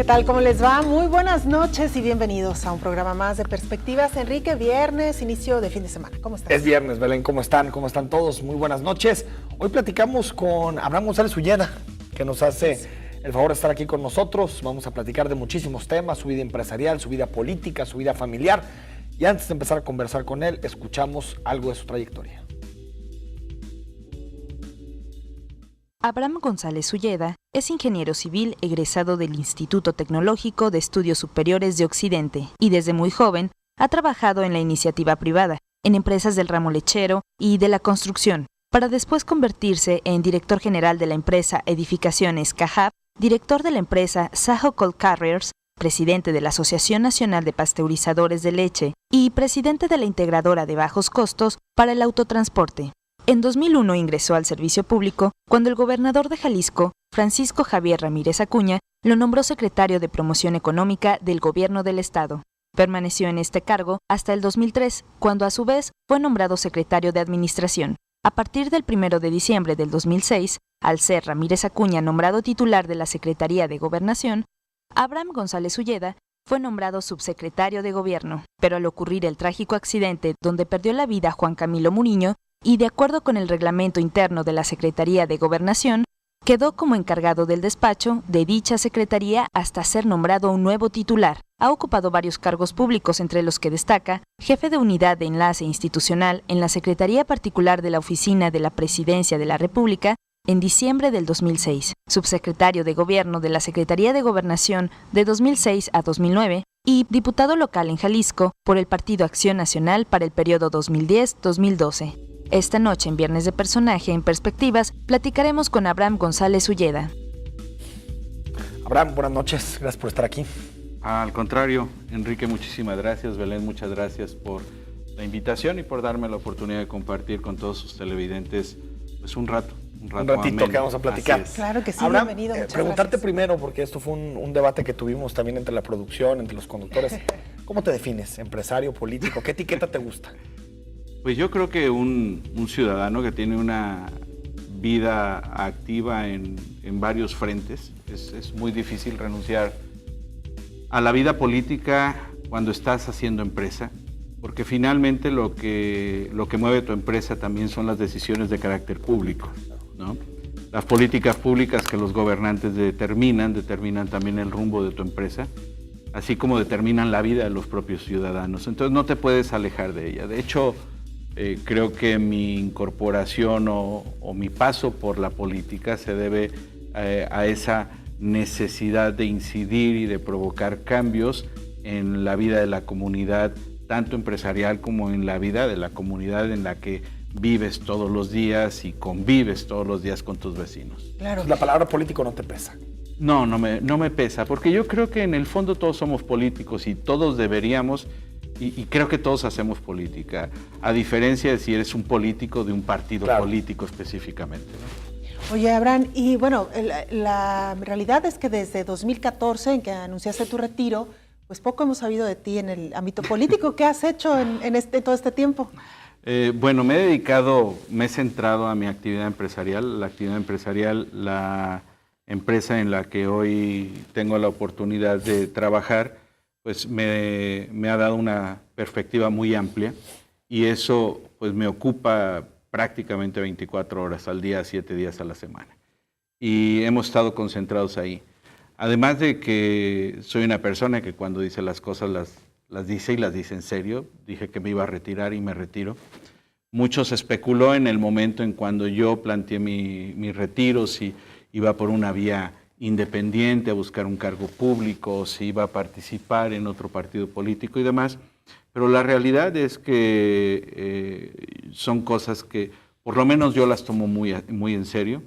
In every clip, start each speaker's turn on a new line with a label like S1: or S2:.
S1: tal? ¿Cómo les va? Muy buenas noches y bienvenidos a un programa más de Perspectivas. Enrique, viernes, inicio de fin de semana. ¿Cómo estás?
S2: Es viernes, Belén. ¿Cómo están? ¿Cómo están todos? Muy buenas noches. Hoy platicamos con Abraham González Ulleda, que nos hace el favor de estar aquí con nosotros. Vamos a platicar de muchísimos temas, su vida empresarial, su vida política, su vida familiar. Y antes de empezar a conversar con él, escuchamos algo de su trayectoria.
S3: Abraham González Ulleda es ingeniero civil egresado del Instituto Tecnológico de Estudios Superiores de Occidente y desde muy joven ha trabajado en la iniciativa privada, en empresas del ramo lechero y de la construcción, para después convertirse en director general de la empresa Edificaciones Cajab, director de la empresa Sajo Cold Carriers, presidente de la Asociación Nacional de Pasteurizadores de Leche y presidente de la integradora de bajos costos para el autotransporte. En 2001 ingresó al servicio público cuando el gobernador de Jalisco, Francisco Javier Ramírez Acuña, lo nombró secretario de Promoción Económica del Gobierno del Estado. Permaneció en este cargo hasta el 2003, cuando a su vez fue nombrado secretario de Administración. A partir del 1 de diciembre del 2006, al ser Ramírez Acuña nombrado titular de la Secretaría de Gobernación, Abraham González Ulleda fue nombrado subsecretario de Gobierno, pero al ocurrir el trágico accidente donde perdió la vida Juan Camilo Muriño, y de acuerdo con el reglamento interno de la Secretaría de Gobernación, quedó como encargado del despacho de dicha secretaría hasta ser nombrado un nuevo titular. Ha ocupado varios cargos públicos, entre los que destaca jefe de unidad de enlace institucional en la Secretaría Particular de la Oficina de la Presidencia de la República en diciembre del 2006, subsecretario de Gobierno de la Secretaría de Gobernación de 2006 a 2009 y diputado local en Jalisco por el Partido Acción Nacional para el periodo 2010-2012. Esta noche, en Viernes de Personaje en Perspectivas, platicaremos con Abraham González Ulleda.
S2: Abraham, buenas noches. Gracias por estar aquí.
S4: Al contrario, Enrique, muchísimas gracias. Belén, muchas gracias por la invitación y por darme la oportunidad de compartir con todos sus televidentes pues un ratito
S2: ameno que vamos a platicar.
S1: Claro que sí,
S2: Abraham,
S1: bienvenido. Muchas
S2: preguntarte
S1: gracias.
S2: Primero, porque esto fue un debate que tuvimos también entre la producción, entre los conductores. ¿Cómo te defines? ¿Empresario, político? ¿Qué etiqueta te gusta?
S4: Pues yo creo que un ciudadano que tiene una vida activa en varios frentes, es muy difícil renunciar a la vida política cuando estás haciendo empresa, porque finalmente lo que mueve tu empresa también son las decisiones de carácter público, ¿no? Las políticas públicas que los gobernantes determinan también el rumbo de tu empresa, así como determinan la vida de los propios ciudadanos. Entonces no te puedes alejar de ella. De hecho, creo que mi incorporación o mi paso por la política se debe a esa necesidad de incidir y de provocar cambios en la vida de la comunidad, tanto empresarial como en la vida de la comunidad en la que vives todos los días y convives todos los días con tus vecinos.
S2: Claro. La palabra político no te pesa.
S4: No me pesa, porque yo creo que en el fondo todos somos políticos y todos deberíamos, y creo que todos hacemos política, a diferencia de si eres un político de un partido político específicamente, ¿no?
S1: Oye, Abraham, y bueno, la realidad es que desde 2014, en que anunciaste tu retiro, pues poco hemos sabido de ti en el ámbito político. ¿Qué has hecho en todo este tiempo?
S4: Bueno, me he centrado a mi actividad empresarial. La actividad empresarial, la empresa en la que hoy tengo la oportunidad de trabajar, pues me ha dado una perspectiva muy amplia y eso pues me ocupa prácticamente 24 horas al día, 7 días a la semana. Y hemos estado concentrados ahí. Además de que soy una persona que cuando dice las cosas las dice y las dice en serio. Dije que me iba a retirar y me retiro. Mucho se especuló en el momento en cuando yo planteé mi retiro, si iba por una vía independiente a buscar un cargo público, si iba a participar en otro partido político y demás. Pero la realidad es que son cosas que por lo menos yo las tomo muy en serio,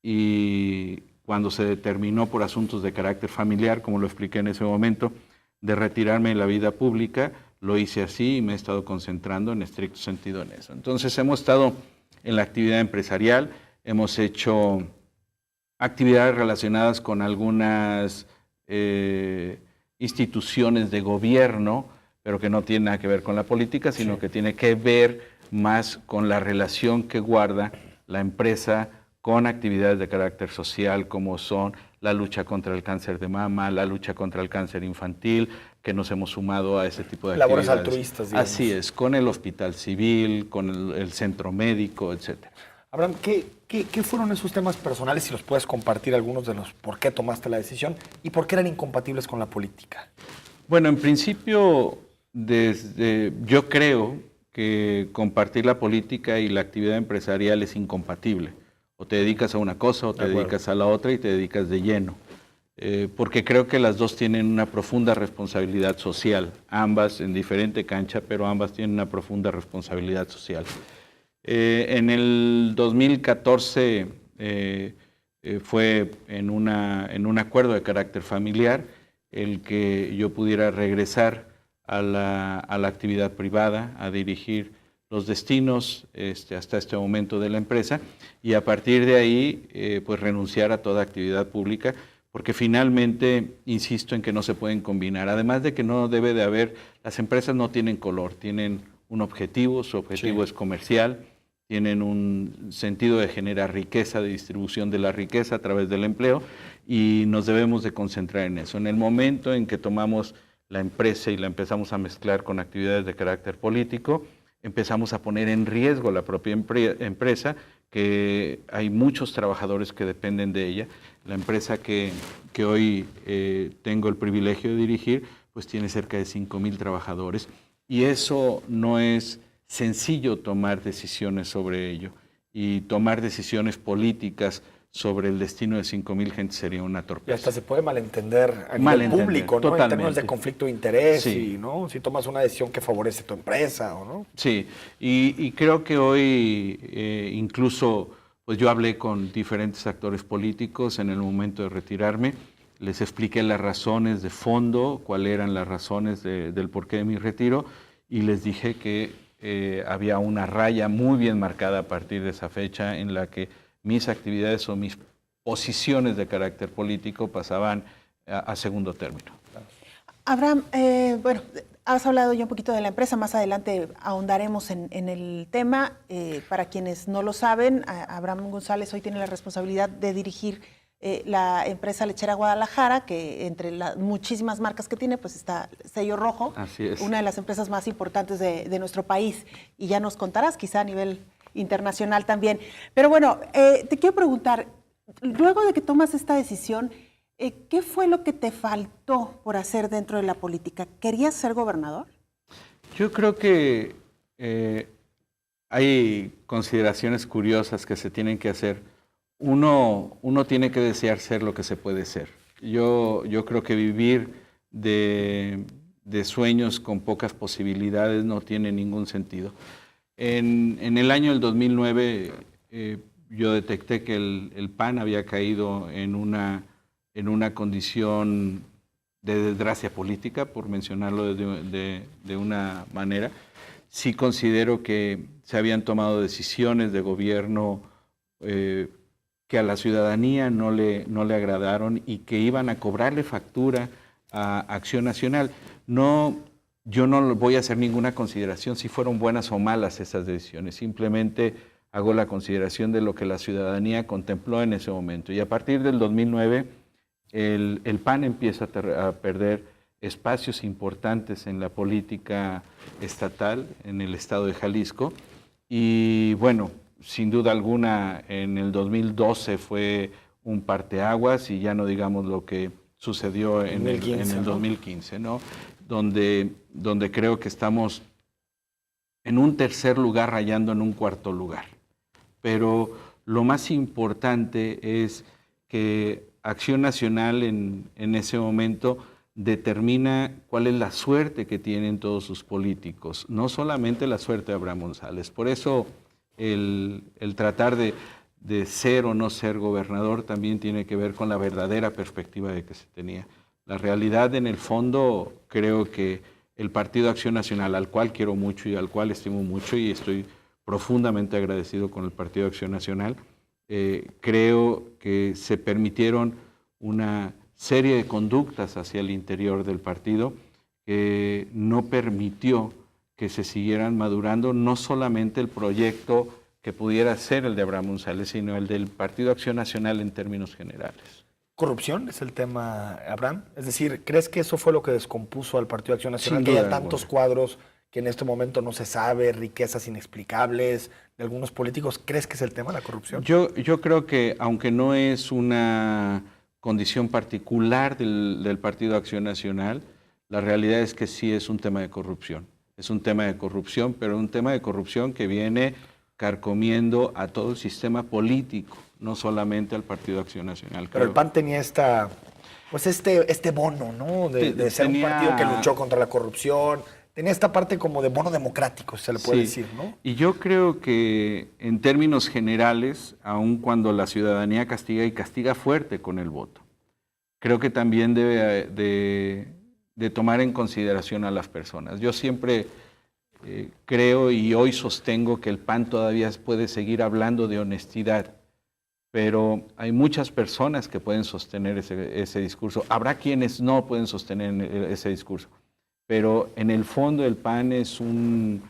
S4: y cuando se determinó por asuntos de carácter familiar, como lo expliqué en ese momento, de retirarme de la vida pública, lo hice así y me he estado concentrando en estricto sentido en eso. Entonces hemos estado en la actividad empresarial, hemos hecho actividades relacionadas con algunas instituciones de gobierno, pero que no tiene nada que ver con la política, sino que tiene que ver más con la relación que guarda la empresa con actividades de carácter social como son la lucha contra el cáncer de mama, la lucha contra el cáncer infantil, que nos hemos sumado a ese tipo de
S2: labores
S4: actividades.
S2: Altruistas, digamos.
S4: Así es, con el hospital civil, con el centro médico, etcétera.
S2: Abraham, ¿qué fueron esos temas personales, si los puedes compartir algunos de los por qué tomaste la decisión y por qué eran incompatibles con la política?
S4: Bueno, en principio, yo creo que compartir la política y la actividad empresarial es incompatible. O te dedicas a una cosa o te dedicas a la otra y te dedicas de lleno. Porque creo que las dos tienen una profunda responsabilidad social, ambas en diferente cancha, pero ambas tienen una profunda responsabilidad social. En el 2014 fue en un acuerdo de carácter familiar el que yo pudiera regresar a la actividad privada, a dirigir los destinos hasta este momento de la empresa y a partir de ahí pues renunciar a toda actividad pública, porque finalmente insisto en que no se pueden combinar, además de que no debe de haber, las empresas no tienen color, tienen un objetivo, su objetivo es comercial, tienen un sentido de generar riqueza, de distribución de la riqueza a través del empleo y nos debemos de concentrar en eso. En el momento en que tomamos la empresa y la empezamos a mezclar con actividades de carácter político, empezamos a poner en riesgo la propia empresa, que hay muchos trabajadores que dependen de ella. La empresa que hoy tengo el privilegio de dirigir, pues tiene cerca de 5,000 trabajadores y eso no es sencillo tomar decisiones sobre ello y tomar decisiones políticas sobre el destino de 5,000 gente sería una torpeza. Y
S2: hasta se puede malentender a nivel público, ¿no?
S4: Totalmente.
S2: En términos de conflicto de interés,
S4: sí.
S2: Y, ¿no? Si tomas una decisión que favorece tu empresa o no.
S4: Sí, y creo que hoy incluso pues yo hablé con diferentes actores políticos en el momento de retirarme, les expliqué las razones de fondo, cuáles eran las razones del porqué de mi retiro y les dije que había una raya muy bien marcada a partir de esa fecha en la que mis actividades o mis posiciones de carácter político pasaban a segundo término.
S1: Abraham, bueno, has hablado ya un poquito de la empresa, más adelante ahondaremos en el tema. Para quienes no lo saben, Abraham González hoy tiene la responsabilidad de dirigir la empresa lechera Guadalajara, que entre las muchísimas marcas que tiene, pues está Sello Rojo,
S4: así es,
S1: una de las empresas más importantes de nuestro país. Y ya nos contarás, quizá a nivel internacional también. Pero bueno, te quiero preguntar, luego de que tomas esta decisión, ¿qué fue lo que te faltó por hacer dentro de la política? ¿Querías ser gobernador?
S4: Yo creo que hay consideraciones curiosas que se tienen que hacer. Uno tiene que desear ser lo que se puede ser. Yo creo que vivir de sueños con pocas posibilidades no tiene ningún sentido. En el año del 2009 yo detecté que el PAN había caído en una condición de desgracia política, por mencionarlo de una manera. Sí considero que se habían tomado decisiones de gobierno que a la ciudadanía no le agradaron y que iban a cobrarle factura a Acción Nacional. Yo no voy a hacer ninguna consideración si fueron buenas o malas esas decisiones, simplemente hago la consideración de lo que la ciudadanía contempló en ese momento. Y a partir del 2009, el PAN empieza a perder espacios importantes en la política estatal, en el estado de Jalisco. Y bueno, sin duda alguna, en el 2012 fue un parteaguas y ya no digamos lo que sucedió en el 2015, ¿no? Donde creo que estamos en un tercer lugar rayando en un cuarto lugar. Pero lo más importante es que Acción Nacional en ese momento determina cuál es la suerte que tienen todos sus políticos, no solamente la suerte de Abraham González. Por eso el tratar de ser o no ser gobernador también tiene que ver con la verdadera perspectiva de que se tenía. La realidad, en el fondo, creo que el Partido Acción Nacional, al cual quiero mucho y al cual estimo mucho y estoy profundamente agradecido con el Partido Acción Nacional, creo que se permitieron una serie de conductas hacia el interior del partido que no permitió que se siguieran madurando no solamente el proyecto que pudiera ser el de Abraham González, sino el del Partido Acción Nacional en términos generales.
S2: ¿Corrupción es el tema, Abraham? Es decir, ¿crees que eso fue lo que descompuso al Partido Acción Nacional?
S4: Sin
S2: Que haya
S4: duda
S2: tantos cuadros que en este momento no se sabe, riquezas inexplicables de algunos políticos. ¿Crees que es el tema, la corrupción?
S4: Yo creo que, aunque no es una condición particular del Partido Acción Nacional, la realidad es que sí es un tema de corrupción. Es un tema de corrupción, pero un tema de corrupción que viene carcomiendo a todo el sistema político, no solamente al Partido Acción Nacional.
S2: Pero el PAN tenía este bono, ¿no? De ser un partido que luchó contra la corrupción. Tenía esta parte como de bono democrático, se le puede decir, ¿no?
S4: Y yo creo que en términos generales, aun cuando la ciudadanía castiga y castiga fuerte con el voto, creo que también debe de tomar en consideración a las personas. Yo siempre creo y hoy sostengo que el PAN todavía puede seguir hablando de honestidad, pero hay muchas personas que pueden sostener ese discurso. Habrá quienes no pueden sostener ese discurso, pero en el fondo el PAN es un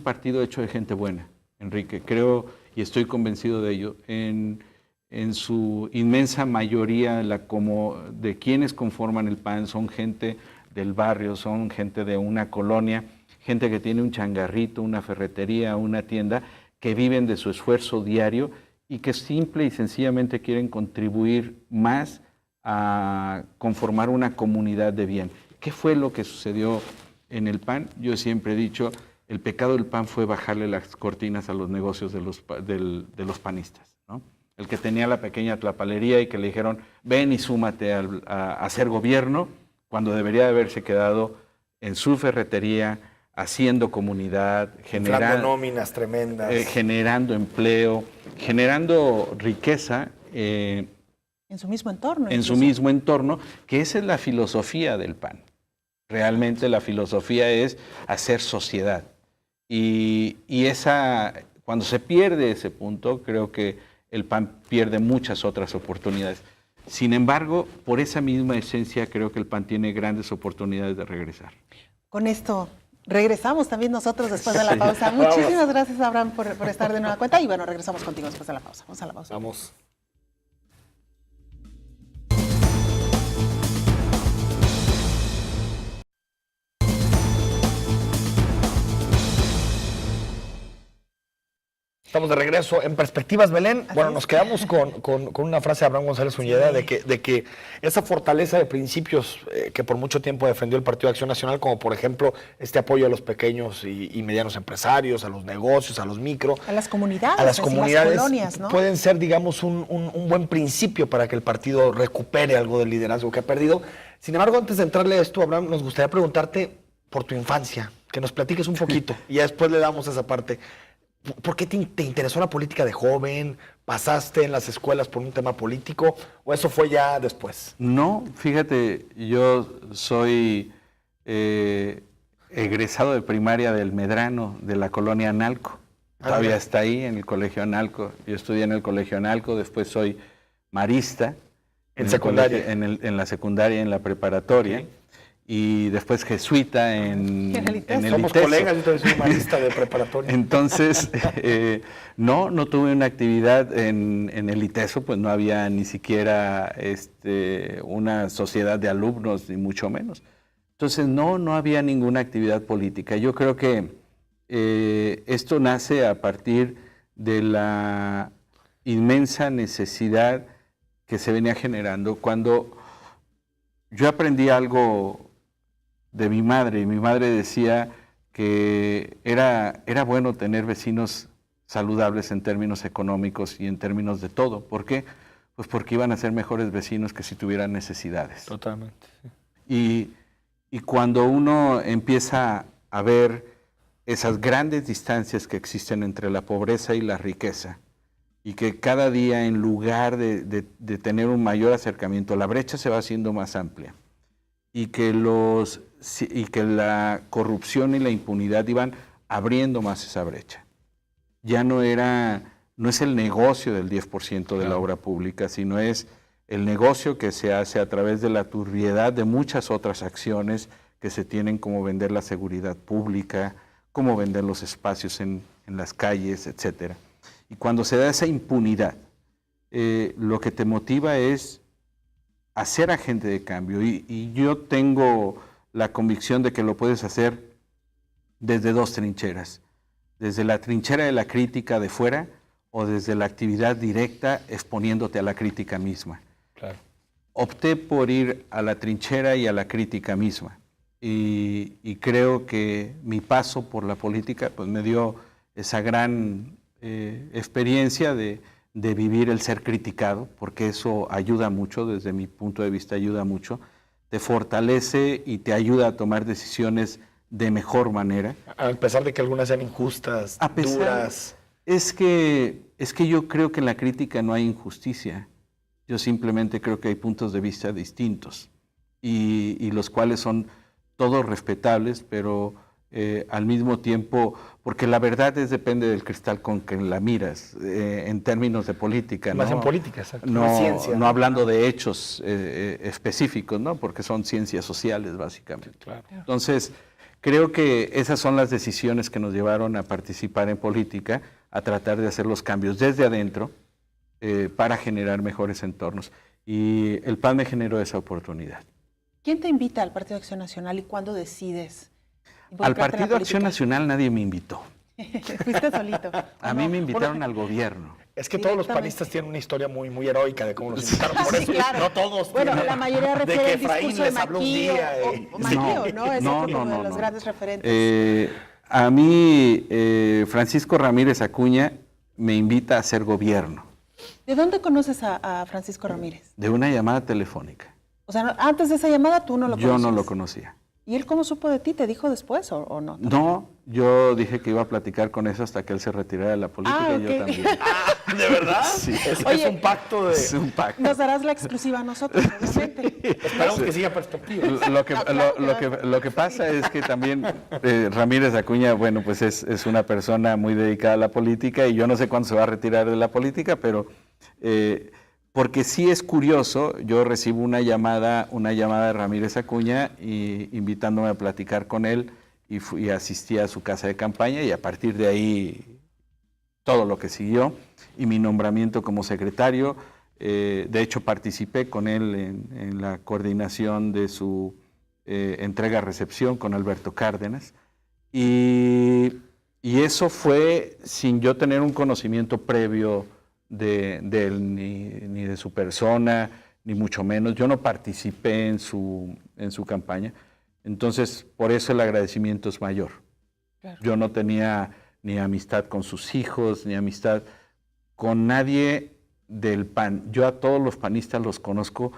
S4: partido hecho de gente buena, Enrique. Creo y estoy convencido de ello. En su inmensa mayoría, de quienes conforman el PAN son gente del barrio, son gente de una colonia, gente que tiene un changarrito, una ferretería, una tienda, que viven de su esfuerzo diario y que simple y sencillamente quieren contribuir más a conformar una comunidad de bien. ¿Qué fue lo que sucedió en el PAN? Yo siempre he dicho, el pecado del PAN fue bajarle las cortinas a los negocios de los panistas, ¿no? El que tenía la pequeña tlapalería y que le dijeron, ven y súmate a hacer gobierno, cuando debería de haberse quedado en su ferretería, haciendo comunidad,
S2: generando nóminas tremendas,
S4: generando empleo, generando riqueza.
S1: En su mismo entorno.
S4: En su mismo entorno, que esa es la filosofía del PAN. Realmente la filosofía es hacer sociedad. Y cuando se pierde ese punto, creo que el PAN pierde muchas otras oportunidades. Sin embargo, por esa misma esencia, creo que el PAN tiene grandes oportunidades de regresar.
S1: Con esto regresamos también nosotros después de la pausa. Muchísimas gracias, Abraham, por estar de nueva cuenta. Y bueno, regresamos contigo después de la pausa. Vamos a la pausa.
S2: Vamos. Estamos de regreso en Perspectivas, Belén. Bueno, nos quedamos con una frase de Abraham González Zúñiga de que esa fortaleza de principios que por mucho tiempo defendió el Partido de Acción Nacional, como por ejemplo este apoyo a los pequeños y medianos empresarios, a los negocios, a los micro.
S1: A las comunidades,
S2: las
S1: colonias, ¿no?
S2: Pueden ser, digamos, un buen principio para que el partido recupere algo del liderazgo que ha perdido. Sin embargo, antes de entrarle a esto, Abraham, nos gustaría preguntarte por tu infancia, que nos platiques un poquito y ya después le damos esa parte. ¿Por qué te interesó la política de joven? ¿Pasaste en las escuelas por un tema político o eso fue ya después?
S4: No, fíjate, yo soy egresado de primaria del Medrano, de la colonia Analco. Todavía está ahí, en el colegio Analco. Yo estudié en el colegio Analco, después soy marista.
S2: ¿En secundaria?
S4: En la secundaria, en la preparatoria. Okay. Y después jesuita en el
S2: Somos
S4: ITESO.
S2: Colegas, yo soy marista de preparatoria.
S4: Entonces, no tuve una actividad en el ITESO, pues no había ni siquiera una sociedad de alumnos, ni mucho menos. Entonces, no había ninguna actividad política. Yo creo que esto nace a partir de la inmensa necesidad que se venía generando. Cuando yo aprendí algo de mi madre, y mi madre decía que era bueno tener vecinos saludables en términos económicos y en términos de todo. ¿Por qué? Pues porque iban a ser mejores vecinos que si tuvieran necesidades.
S2: Totalmente.
S4: Y cuando uno empieza a ver esas grandes distancias que existen entre la pobreza y la riqueza, y que cada día, en lugar de tener un mayor acercamiento, la brecha se va haciendo más amplia, y que la corrupción y la impunidad iban abriendo más esa brecha. Ya no es el negocio del 10% de la obra pública, sino es el negocio que se hace a través de la turbiedad de muchas otras acciones que se tienen, como vender la seguridad pública, como vender los espacios en las calles, etcétera. Y cuando se da esa impunidad, lo que te motiva es a ser agente de cambio. Y yo tengo la convicción de que lo puedes hacer desde dos trincheras. Desde la trinchera de la crítica de fuera o desde la actividad directa exponiéndote a la crítica misma.
S2: Claro.
S4: Opté por ir a la trinchera y a la crítica misma. Y creo que mi paso por la política pues, me dio esa gran experiencia de vivir el ser criticado, porque eso ayuda mucho, desde mi punto de vista ayuda mucho, te fortalece y te ayuda a tomar decisiones de mejor manera.
S2: A pesar de que algunas sean injustas, duras.
S4: Es que yo creo que en la crítica no hay injusticia. Yo simplemente creo que hay puntos de vista distintos y los cuales son todos respetables, pero al mismo tiempo, porque la verdad depende del cristal con que la miras, en términos de política.
S2: Más
S4: ¿no?
S2: en política, exacto.
S4: No,
S2: ciencia.
S4: No hablando de hechos específicos, ¿no? Porque son ciencias sociales, básicamente.
S2: Claro.
S4: Entonces, creo que esas son las decisiones que nos llevaron a participar en política, a tratar de hacer los cambios desde adentro para generar mejores entornos. Y el PAN me generó esa oportunidad.
S1: ¿Quién te invita al Partido Acción Nacional y cuándo decides
S4: Al
S1: involucrarte en la
S4: Partido Acción
S1: política?
S4: Nacional nadie me invitó.
S1: Fuiste solito.
S4: A mí me invitaron al gobierno.
S2: Es que todos los
S1: Directamente.
S2: panistas tienen una historia muy, muy heroica de cómo los invitaron. Por
S1: Sí,
S2: eso
S1: claro.
S2: no todos.
S1: Bueno,
S2: tienen-
S1: la mayoría
S2: de
S1: refiere
S2: que
S1: el
S2: Efraín
S1: discurso de
S2: les habló un
S1: Maquillo,
S2: día.
S1: o Maquillo,
S4: Sí.
S1: ¿no? Ese
S4: No,
S1: tipo
S4: no,
S1: de los
S4: no.
S1: grandes referentes.
S4: A mí, Francisco Ramírez Acuña me invita a hacer gobierno
S1: ¿De dónde conoces a Francisco Ramírez?
S4: de una llamada telefónica.
S1: O sea, antes de esa llamada tú no lo conocías.
S4: Yo no lo conocía.
S1: ¿Y él cómo supo de ti? ¿Te dijo después o no?
S4: No, yo dije que iba a platicar con eso hasta que él se retirara de la política y yo
S1: ok.
S4: también.
S2: ¿De verdad?
S4: Sí.
S2: Es
S1: Oye,
S2: un pacto de...
S4: Es un pacto.
S1: Nos darás la exclusiva a nosotros, obviamente.
S2: Esperamos que siga perspectiva.
S4: Lo que pasa es que también Ramírez Acuña, bueno, pues es una persona muy dedicada a la política y yo no sé cuándo se va a retirar de la política, pero porque sí es curioso, yo recibo una llamada de Ramírez Acuña y invitándome a platicar con él y asistí a su casa de campaña y a partir de ahí todo lo que siguió y mi nombramiento como secretario. De hecho, participé con él en la coordinación de su entrega-recepción con Alberto Cárdenas. Y eso fue sin yo tener un conocimiento previo de él, ni de su persona, ni mucho menos. Yo no participé en su campaña. Entonces, por eso el agradecimiento es mayor.
S1: Claro.
S4: Yo no tenía ni amistad con sus hijos, ni amistad con nadie del PAN. Yo a todos los panistas los conozco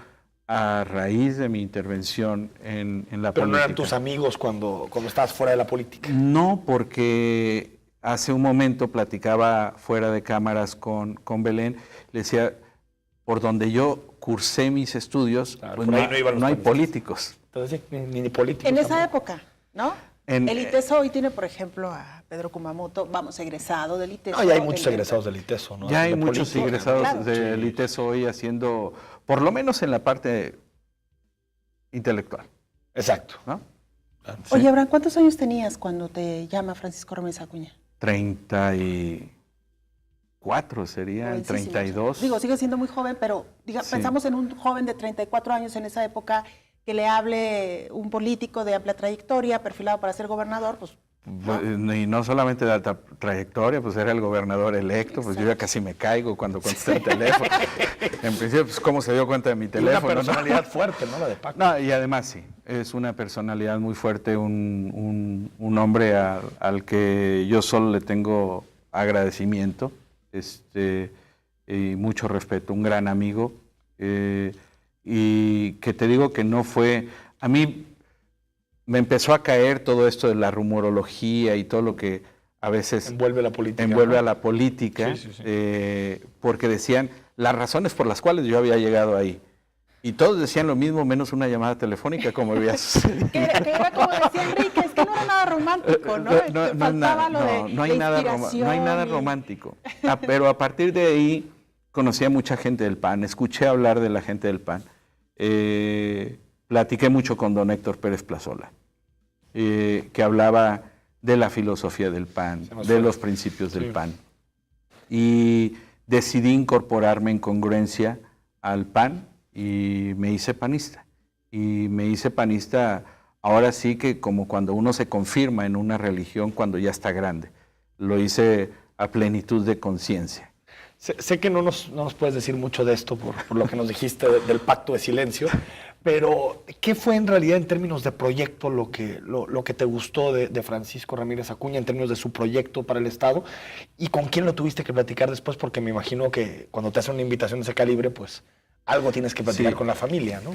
S4: a raíz de mi intervención en la
S2: Pero
S4: política.
S2: no eran tus amigos cuando estabas fuera de la política.
S4: No, porque hace un momento platicaba fuera de cámaras con Belén, le decía, por donde yo cursé mis estudios,
S2: Claro,
S4: pues
S2: por
S4: no,
S2: ahí no iban los
S4: no hay
S2: panistas.
S4: políticos.
S2: Entonces, ni políticos.
S1: En esa
S2: tampoco.
S1: época, ¿no?
S4: En-
S1: el ITESO hoy tiene, por ejemplo, a Pedro Kumamoto, egresado del ITESO.
S2: No, ya hay muchos egresados del ITESO, ¿no?
S4: Ya hay
S2: De
S4: muchos
S2: política.
S4: egresados
S1: Claro.
S4: del ITESO hoy haciendo, por lo menos en la parte intelectual,
S2: Exacto.
S4: ¿no?
S2: Claro.
S1: Oye, Abraham, ¿cuántos años tenías cuando te llama Francisco Ramírez Acuña?
S4: 34 serían,
S1: Jovencísimo.
S4: 32.
S1: Digo, sigue siendo muy joven, pero
S4: Sí.
S1: pensamos en un joven de 34 años en esa época que le hable un político de amplia trayectoria, perfilado para ser gobernador, pues
S4: Y no solamente de alta trayectoria, pues era el gobernador electo, pues yo ya casi me caigo cuando contesté el teléfono. En principio, pues cómo se dio cuenta de mi
S2: Y una
S4: teléfono. ¿no?
S2: personalidad fuerte, ¿no? La de Paco.
S4: No, y además sí, es una personalidad muy fuerte, un hombre al que yo solo le tengo agradecimiento y mucho respeto, un gran amigo. Y que te digo que no fue, a mí me empezó a caer todo esto de la rumorología y todo lo que a veces
S2: Envuelve la política.
S4: envuelve
S2: ¿no?
S4: a la política,
S2: Sí, sí, sí.
S4: porque decían las razones por las cuales yo había llegado ahí. Y todos decían lo mismo, menos una llamada telefónica, como había sucedido.
S1: que era como decía Enrique, es que no era nada romántico, ¿no? Faltaba lo de
S4: no hay
S1: la
S4: nada
S1: inspiración
S4: no hay nada
S1: y-
S4: romántico. Pero a partir de ahí conocí a mucha gente del PAN, escuché hablar de la gente del PAN. Platiqué mucho con don Héctor Pérez Plazola, que hablaba de la filosofía del PAN,
S2: Se nos
S4: de
S2: fue.
S4: los principios del
S2: Sí.
S4: PAN. Y decidí incorporarme en congruencia al PAN y me hice panista. Y me hice panista ahora sí que como cuando uno se confirma en una religión cuando ya está grande. Lo hice a plenitud de conciencia.
S2: Sé que no nos puedes decir mucho de esto por lo que nos dijiste del pacto de silencio, pero ¿qué fue en realidad en términos de proyecto lo que te gustó de Francisco Ramírez Acuña en términos de su proyecto para el Estado? ¿Y con quién lo tuviste que platicar después? Porque me imagino que cuando te hacen una invitación de ese calibre, pues algo tienes que platicar con la familia, ¿no?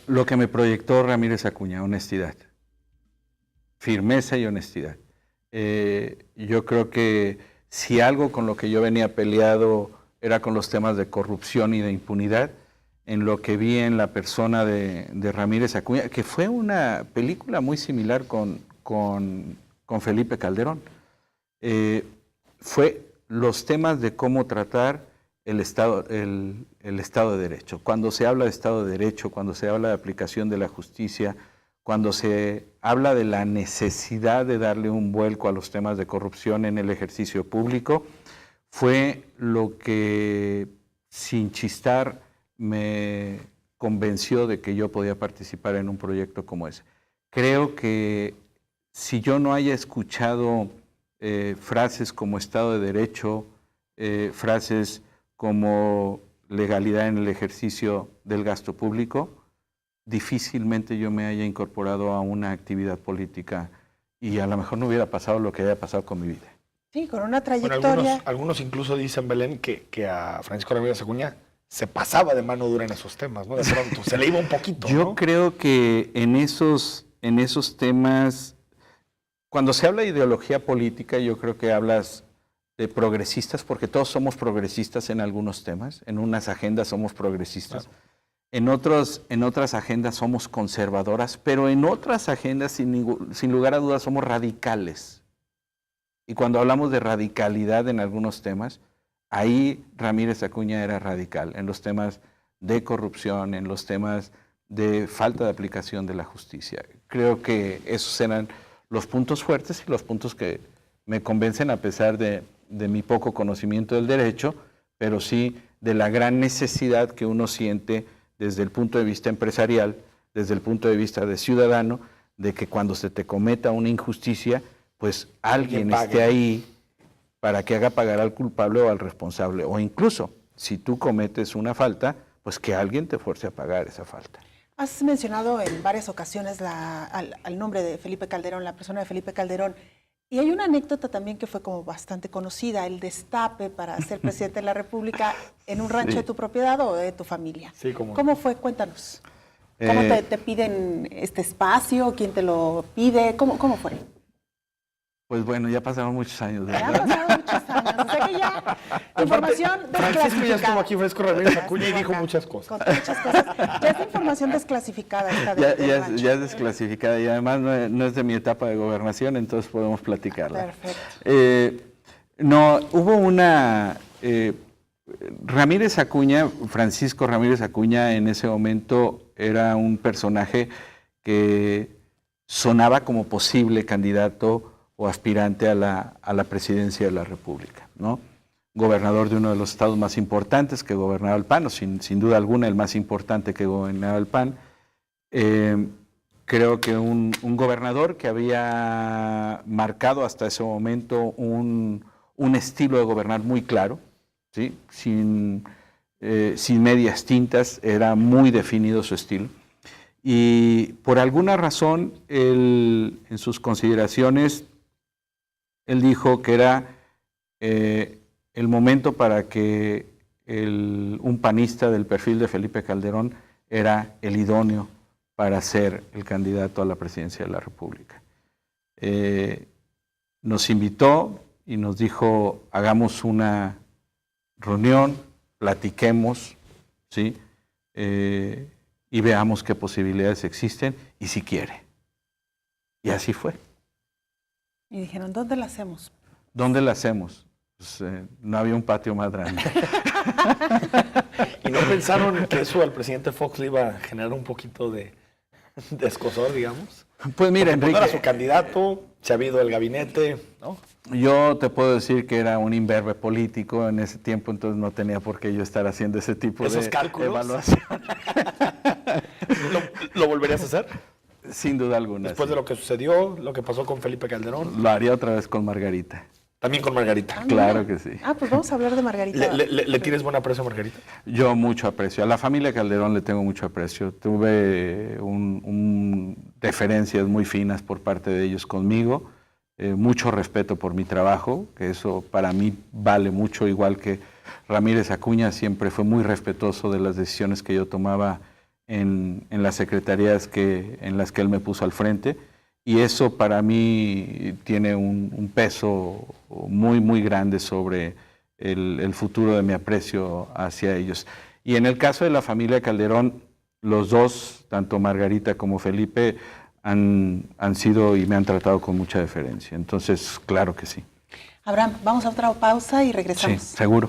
S4: Lo que me proyectó Ramírez Acuña, honestidad, firmeza y honestidad. Yo creo que si algo con lo que yo venía peleado era con los temas de corrupción y de impunidad, en lo que vi en la persona de Ramírez Acuña, que fue una película muy similar con Felipe Calderón, fue los temas de cómo tratar el Estado de Derecho. Cuando se habla de Estado de Derecho, cuando se habla de aplicación de la justicia, cuando se habla de la necesidad de darle un vuelco a los temas de corrupción en el ejercicio público, fue lo que, sin chistar, me convenció de que yo podía participar en un proyecto como ese. Creo que si yo no haya escuchado frases como Estado de Derecho, frases como legalidad en el ejercicio del gasto público, difícilmente yo me haya incorporado a una actividad política y a lo mejor no hubiera pasado lo que haya pasado con mi vida.
S1: Sí, con una trayectoria.
S2: Bueno, algunos incluso dicen, Belén, que a Francisco Ramírez Acuña se pasaba de mano dura en esos temas, ¿no? De pronto, se le iba un poquito,
S4: Yo
S2: ¿no?
S4: creo que en esos temas, cuando se habla de ideología política, yo creo que hablas de progresistas, porque todos somos progresistas en algunos temas, en unas agendas somos progresistas. Claro. En otras agendas somos conservadoras, pero en otras agendas, sin lugar a dudas, somos radicales. Y cuando hablamos de radicalidad en algunos temas, ahí Ramírez Acuña era radical, en los temas de corrupción, en los temas de falta de aplicación de la justicia. Creo que esos eran los puntos fuertes y los puntos que me convencen, a pesar de mi poco conocimiento del derecho, pero sí de la gran necesidad que uno siente desde el punto de vista empresarial, desde el punto de vista de ciudadano, de que cuando se te cometa una injusticia, pues alguien esté ahí para que haga pagar al culpable o al responsable. O incluso, si tú cometes una falta, pues que alguien te fuerce a pagar esa falta.
S1: Has mencionado en varias ocasiones al nombre de Felipe Calderón, la persona de Felipe Calderón. Y hay una anécdota también que fue como bastante conocida, el destape para ser presidente de la República en un rancho de tu propiedad o de tu familia.
S2: Sí,
S1: ¿Cómo fue? Cuéntanos. ¿Cómo te piden este espacio? ¿Quién te lo pide? ¿Cómo fue?
S4: Pues bueno, ya pasaron muchos años, ¿verdad?
S1: Ya pasaron muchos años. O sea que ya información desclasificada.
S2: Francisco ya estuvo aquí, Francisco Ramírez Acuña, y dijo muchas cosas.
S1: Muchas cosas. Ya es información desclasificada.
S4: Ya es desclasificada y además no es de mi etapa de gobernación, entonces podemos platicarla.
S1: Perfecto.
S4: No, hubo una... Ramírez Acuña, Francisco Ramírez Acuña, en ese momento era un personaje que sonaba como posible candidato o aspirante a la presidencia de la República, ¿no? Gobernador de uno de los estados más importantes que gobernaba el PAN, o sin duda alguna el más importante que gobernaba el PAN. Creo que un gobernador que había marcado hasta ese momento un estilo de gobernar muy claro, ¿sí? Sin medias tintas, era muy definido su estilo. Y por alguna razón, en sus consideraciones, él dijo que era el momento para que un panista del perfil de Felipe Calderón era el idóneo para ser el candidato a la presidencia de la República. Nos invitó y nos dijo, hagamos una reunión, platiquemos, ¿sí? Y veamos qué posibilidades existen y si quiere. Y así fue.
S1: Y dijeron, ¿dónde la hacemos?
S4: ¿Dónde la hacemos? Pues, no había un patio más grande.
S2: ¿Y no pensaron que eso al presidente Fox le iba a generar un poquito de escozor, digamos?
S4: Pues mira,
S2: porque
S4: Enrique,
S2: era su candidato, se ha habido el gabinete, ¿no?
S4: Yo te puedo decir que era un imberbe político en ese tiempo, entonces no tenía por qué yo estar haciendo ese tipo
S2: ¿Esos
S4: de
S2: cálculos?
S4: evaluación.
S2: ¿Lo volverías a hacer?
S4: Sin duda alguna.
S2: Después
S4: sí.
S2: de lo que sucedió, lo que pasó con Felipe Calderón,
S4: Lo haría otra vez con Margarita.
S2: también con Margarita.
S4: Claro que sí.
S1: Pues vamos a hablar de Margarita.
S2: ¿Le tienes buen aprecio a Margarita?
S4: Yo mucho aprecio. A la familia Calderón le tengo mucho aprecio. Tuve deferencias muy finas por parte de ellos conmigo. Mucho respeto por mi trabajo, que eso para mí vale mucho, igual que Ramírez Acuña siempre fue muy respetuoso de las decisiones que yo tomaba en las secretarías en las que él me puso al frente, y eso para mí tiene un peso muy, muy grande sobre el futuro de mi aprecio hacia ellos. Y en el caso de la familia Calderón, los dos, tanto Margarita como Felipe, han sido y me han tratado con mucha deferencia. Entonces, claro que sí.
S1: Abraham, vamos a otra pausa y regresamos.
S4: Sí, seguro.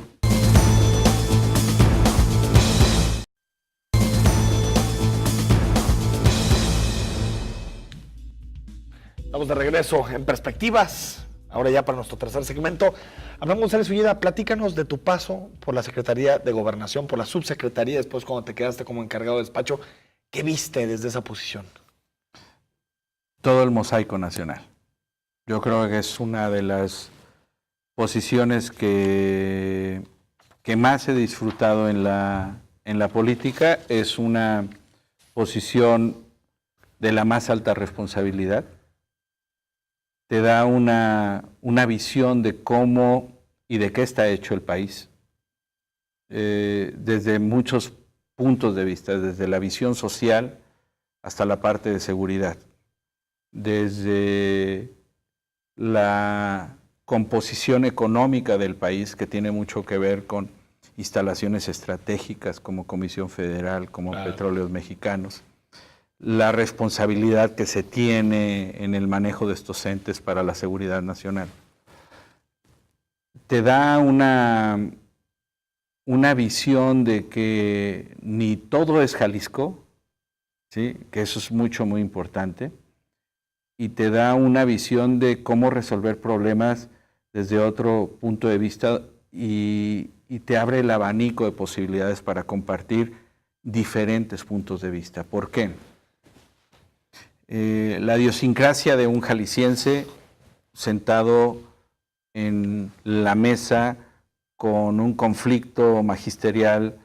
S2: Estamos de regreso en Perspectivas. Ahora ya para nuestro tercer segmento. Abraham González Ulleda, platícanos de tu paso por la Secretaría de Gobernación, por la subsecretaría, después cuando te quedaste como encargado de despacho. ¿Qué viste desde esa posición?
S4: Todo el mosaico nacional. Yo creo que es una de las posiciones que más he disfrutado en la política. Es una posición de la más alta responsabilidad. Te da una visión de cómo y de qué está hecho el país, desde muchos puntos de vista, desde la visión social hasta la parte de seguridad, desde la composición económica del país, que tiene mucho que ver con instalaciones estratégicas como Comisión Federal, como Petróleos Mexicanos, la responsabilidad que se tiene en el manejo de estos entes para la seguridad nacional. Te da una visión de que ni todo es Jalisco, ¿sí? Que eso es muy importante, y te da una visión de cómo resolver problemas desde otro punto de vista y te abre el abanico de posibilidades para compartir diferentes puntos de vista. ¿Por qué? La idiosincrasia de un jalisciense sentado en la mesa con un conflicto magisterial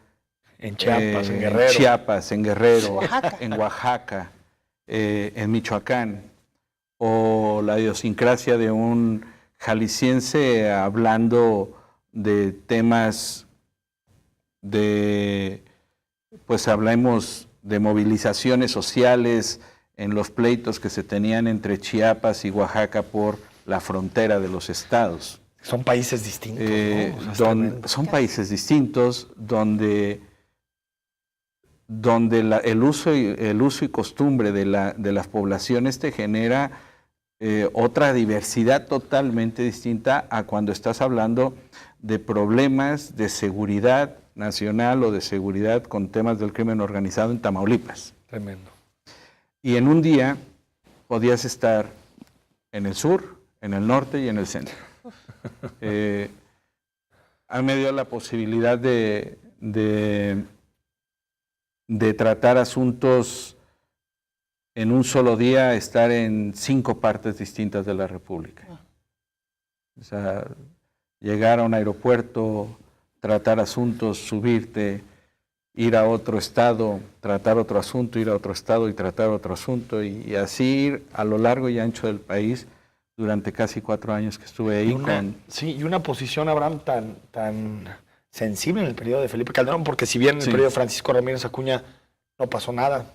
S2: en Chiapas, en Guerrero,
S1: Oaxaca.
S4: en Oaxaca, en Michoacán, o la idiosincrasia de un jalisciense hablando de temas pues hablemos de movilizaciones sociales en los pleitos que se tenían entre Chiapas y Oaxaca por la frontera de los estados.
S2: Son países distintos, ¿no? O sea,
S4: son países distintos donde el uso y costumbre de las poblaciones te genera otra diversidad totalmente distinta a cuando estás hablando de problemas de seguridad nacional o de seguridad con temas del crimen organizado en Tamaulipas.
S2: Tremendo.
S4: Y en un día podías estar en el sur, en el norte y en el centro. Me dio la posibilidad de tratar asuntos en un solo día, estar en 5 partes distintas de la República. O sea, llegar a un aeropuerto, tratar asuntos, subirte, ir a otro estado, tratar otro asunto, ir a otro estado y tratar otro asunto, y así ir a lo largo y ancho del país durante casi 4 años que estuve ahí.
S2: Y una posición, Abraham, tan sensible en el periodo de Felipe Calderón, porque si bien en el periodo de Francisco Ramírez Acuña no pasó nada,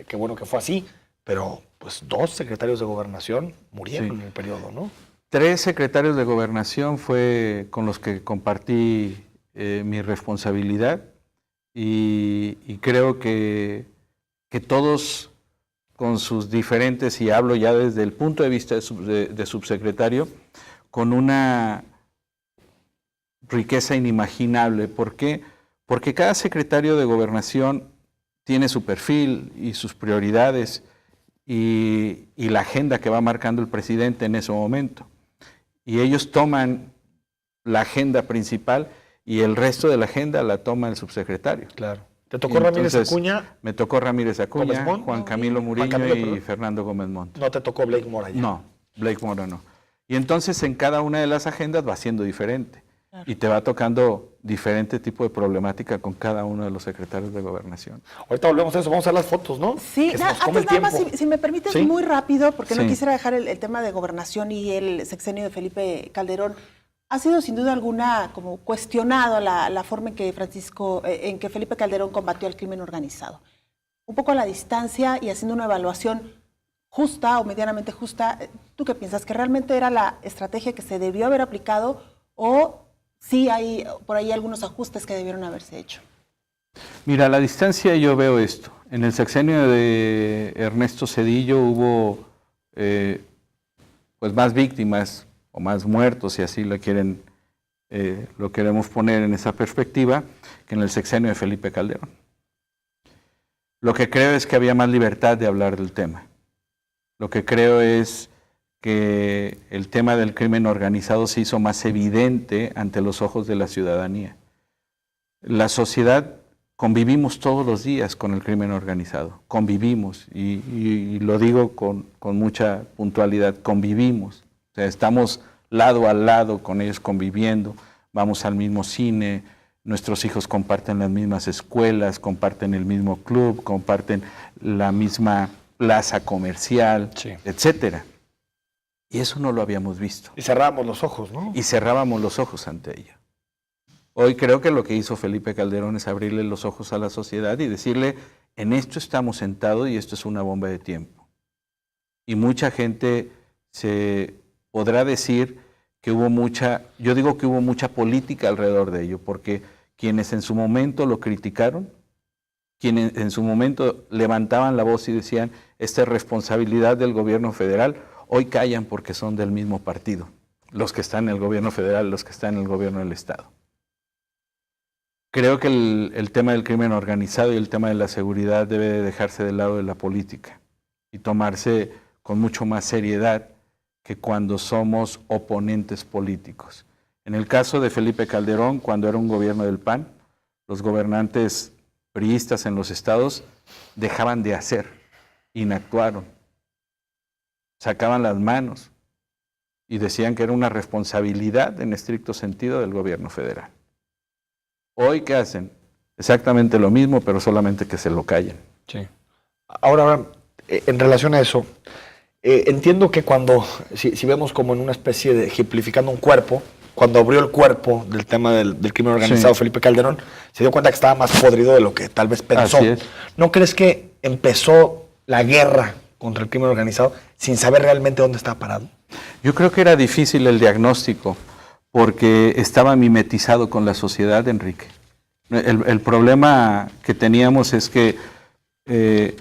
S2: qué bueno que fue así, pero pues 2 secretarios de gobernación murieron en el periodo, ¿no?
S4: 3 secretarios de gobernación fue con los que compartí mi responsabilidad, y creo que todos con sus diferentes, y hablo ya desde el punto de vista de subsecretario, con una riqueza inimaginable. ¿Por qué? Porque cada secretario de gobernación tiene su perfil y sus prioridades, y la agenda que va marcando el presidente en ese momento. Y ellos toman la agenda principal y el resto de la agenda la toma el subsecretario.
S2: Claro. ¿Te tocó Ramírez Acuña?
S4: Me tocó Ramírez Acuña, Juan Camilo Murillo y Fernando Gómez Montt.
S2: ¿No te tocó Blake Mora ya?
S4: No, Blake Mora no. Y entonces en cada una de las agendas va siendo diferente. Claro. Y te va tocando diferente tipo de problemática con cada uno de los secretarios de Gobernación.
S2: Ahorita volvemos a eso, vamos a ver las fotos, ¿no?
S1: Sí, antes nada más, si me permites, ¿sí? Muy rápido, porque no quisiera dejar el tema de Gobernación y el sexenio de Felipe Calderón. Ha sido sin duda alguna como cuestionado la forma en que Felipe Calderón combatió al crimen organizado. Un poco a la distancia y haciendo una evaluación justa o medianamente justa, ¿tú qué piensas? ¿Que realmente era la estrategia que se debió haber aplicado o sí hay por ahí algunos ajustes que debieron haberse hecho?
S4: Mira, a la distancia yo veo esto. En el sexenio de Ernesto Zedillo hubo pues más víctimas o más muertos, si así lo queremos poner en esa perspectiva, que en el sexenio de Felipe Calderón. Lo que creo es que había más libertad de hablar del tema. Lo que creo es que el tema del crimen organizado se hizo más evidente ante los ojos de la ciudadanía. La sociedad convivimos todos los días con el crimen organizado, convivimos, y lo digo con mucha puntualidad, convivimos. O sea, estamos lado a lado con ellos conviviendo, vamos al mismo cine, nuestros hijos comparten las mismas escuelas, comparten el mismo club, comparten la misma plaza comercial, sí, etcétera. Y eso no lo habíamos visto.
S2: Y cerrábamos los ojos, ¿no?
S4: Y cerrábamos los ojos ante ello. Hoy creo que lo que hizo Felipe Calderón es abrirle los ojos a la sociedad y decirle, en esto estamos sentados y esto es una bomba de tiempo. Y mucha gente se podrá decir que hubo yo digo que hubo mucha política alrededor de ello, porque quienes en su momento lo criticaron, quienes en su momento levantaban la voz y decían, esta es responsabilidad del gobierno federal, hoy callan porque son del mismo partido, los que están en el gobierno federal, los que están en el gobierno del Estado. Creo que el tema del crimen organizado y el tema de la seguridad debe dejarse del lado de la política y tomarse con mucho más seriedad que cuando somos oponentes políticos. En el caso de Felipe Calderón, cuando era un gobierno del PAN, los gobernantes priistas en los estados dejaban de hacer, inactuaron, sacaban las manos y decían que era una responsabilidad en estricto sentido del gobierno federal. Hoy, ¿qué hacen? Exactamente lo mismo, pero solamente que se lo callen.
S2: Sí. Ahora, en relación a eso, entiendo que si vemos como en una especie de ejemplificando un cuerpo, cuando abrió el cuerpo del tema del crimen organizado, sí, Felipe Calderón, se dio cuenta que estaba más podrido de lo que tal vez pensó.
S4: Así es.
S2: ¿No crees que empezó la guerra contra el crimen organizado sin saber realmente dónde estaba parado?
S4: Yo creo que era difícil el diagnóstico porque estaba mimetizado con la sociedad, Enrique. El problema que teníamos es que